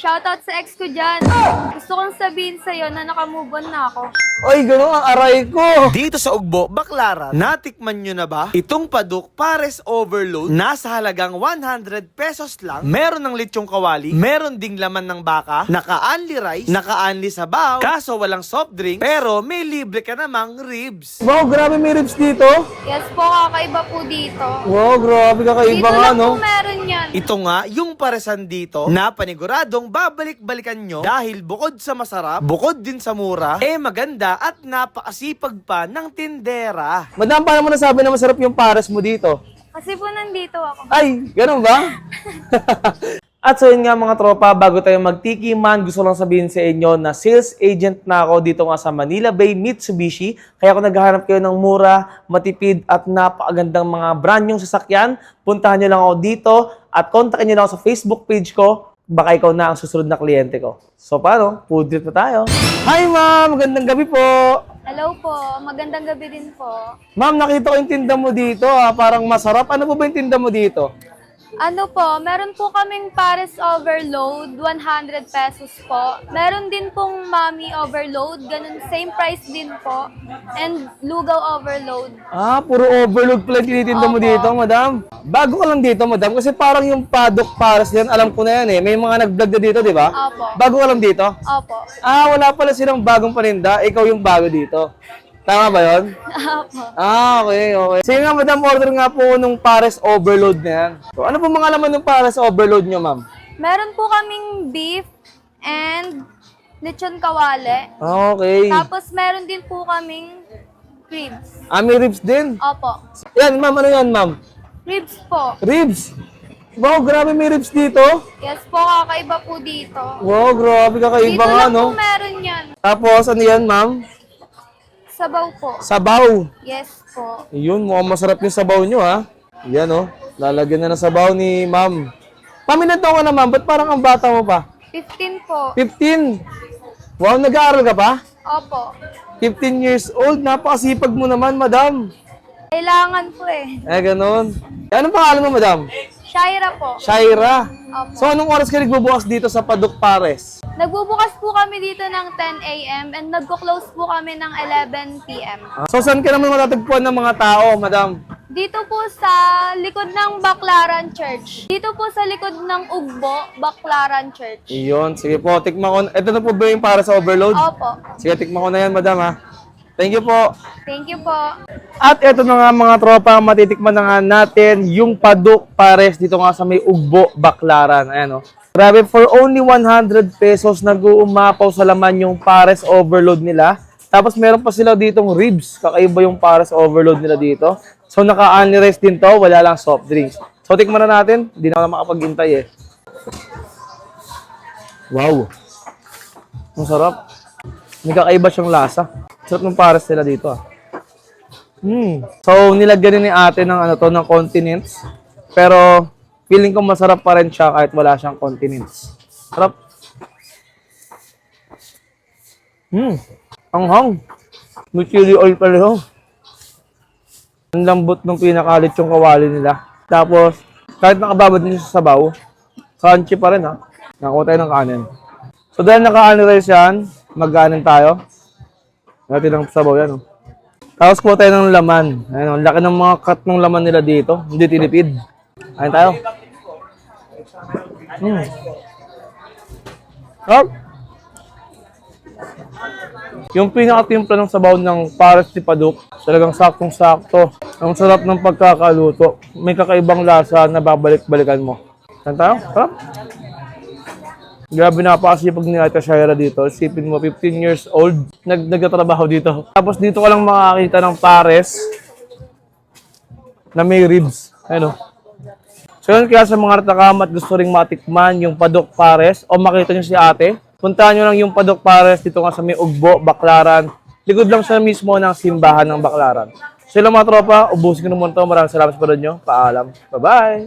Shoutout sa ex ko dyan. Gusto kong sabihin sa'yo na nakamove on na ako. Ay, gano'n ang aray ko. Dito sa Ugbo, Baclaran, natikman nyo na ba itong Padok Pares Overload? Nasa halagang 100 pesos lang. Meron ng lechong kawali, meron ding laman ng baka, naka-unli rice, naka-unli sabaw, kaso walang soft drink, pero may libre ka namang ribs. Wow, grabe may ribs dito. Yes po, kakaiba po dito. Wow, grabe kakaiba Dito nga, lang no? po meron yan. Ito nga, yung paresan dito, na paniguradong babalik-balikan nyo dahil bukod sa masarap, bukod din sa mura, maganda at napakasipag pa ng tindera. Madam, paano mo nasabi na masarap yung pares mo dito? Kasi po nandito ako. Ay, ganun ba? At so yun nga mga tropa, bago tayo magtikiman, gusto lang sabihin sa inyo na sales agent na ako dito nga sa Manila Bay Mitsubishi. Kaya kung naghahanap kayo ng mura, matipid at napakagandang mga brand yung sasakyan, puntahan nyo lang ako dito at kontakin nyo lang ako sa Facebook page ko. Baka ikaw na ang susunod na kliyente ko. So paano? Food trip na tayo. Hi ma'am! Magandang gabi po! Hello po, magandang gabi din po. Ma'am, nakita ko yung tinda mo dito. Parang masarap. Ano po ba yung tinda mo dito? Ano po, meron po kaming Pares Overload, 100 pesos po. Meron din pong Mommy Overload, ganun, same price din po. And Lugaw Overload. Puro overload pala yung tinitinda mo Opo. dito, madam. Bago ka lang dito, madam, kasi parang yung Padok Pares yan, alam ko na yan eh. May mga nag-vlog na dito, di ba? Opo. Bago ka lang dito? Opo. Wala pala silang bagong paninda. Ikaw yung bago dito. Tama ba yun? Opo. Okay. Sige nga, madam, order nga po nung Pares Overload na yan. So, ano po mga laman ng Pares Overload nyo, ma'am? Meron po kaming beef and lechon kawale. Okay. Tapos meron din po kaming ribs. May ribs din. Opo. Yan, ma'am, ano yan, ma'am? Ribs po. Ribs. Wow, grabe may ribs dito. Yes po, kakaiba po dito. Wow, grabe kakaiba Dito nga, lang po no? meron yan. Tapos, ano yan, ma'am? Sabaw po. Sabaw. Yes po. Yun, mukhang masarap yung sabaw nyo, ha? Yan, oh. Lalagyan na ng sabaw ni ma'am. Ma'am, ilan taon ka na, ma'am? Ba't parang ang bata mo pa? 15 po. 15. Wow, nag-aaral ka pa? Opo. 15 years old. Napakasipag mo naman, madam. Kailangan po eh. Ganun. Anong pangalan mo, madam? Shaira po. Shaira. Opo. So, anong oras ka nagbubukas dito sa Padok Pares? Nagbubukas po kami dito ng 10 a.m. and nagko-close po kami ng 11 p.m. So, saan ka naman matatagpuan ng mga tao, madam? Dito po sa likod ng Baclaran Church. Dito po sa likod ng Ugbo, Baclaran Church. Iyon. Sige po, tikman ko. Ito na po ba yung para sa overload? Opo. Sige, tikman ko na yan, madam, ha? Thank you po. Thank you po. At eto na nga mga tropa, matitikman na nga natin yung Padok Pares dito nga sa may Ugbo, Baclaran. Ayan, o. Grabe, for only 100 pesos, nag-uumapaw sa laman yung Pares Overload nila. Tapos meron pa sila ditong ribs. Kakaiba yung Pares Overload nila dito. So naka-only rice din to, wala lang soft drinks. So tikman na natin, hindi na ako makapag-hintay eh. Wow. Ang sarap. May kakaiba siyang lasa. Sarap ng Pares nila dito ah. So nilagyan ni ate ng ng continents. Pero feeling ko masarap pa rin siya kahit wala siyang continents. Sarap. Anghang. May chili oil pala yun. Ang lambot ng pinakalit yung kawali nila. Tapos, kahit nakababad din sa sabaw, crunchy pa rin ha. Nakuha tayo ng kanin. So dahil naka-anirize yan, mag-anin tayo. Natin ng sabaw yan. Tapos kuha tayo ng laman. Ayan, ang laki ng mga cut ng laman nila dito. Hindi tinipid. Ayan tayo. Oh. Yung pinakatimpla ng sabaw ng Pares ni Padok, talagang saktong-sakto. Ang sarap ng pagkakaluto. May kakaibang lasa na babalik-balikan mo. Ayan tayo. Sarap. Grabe, napakasipag ni Ate Shaira dito. Isipin mo, 15 years old, nagtatrabaho dito. Tapos dito ka lang makakita ng Pares na may ribs. Ano? So yun, kaya sa mga natakamat gusto ring matikman yung Padok Pares o makita nyo si ate, puntahan nyo lang yung Padok Pares dito nga sa may Ugbo, Baclaran. Likod lang siya mismo ng simbahan ng Baclaran. So yun lang mga tropa, ubusin ko naman ito. Maraming salamat sa panood nyo. Paalam. Bye-bye!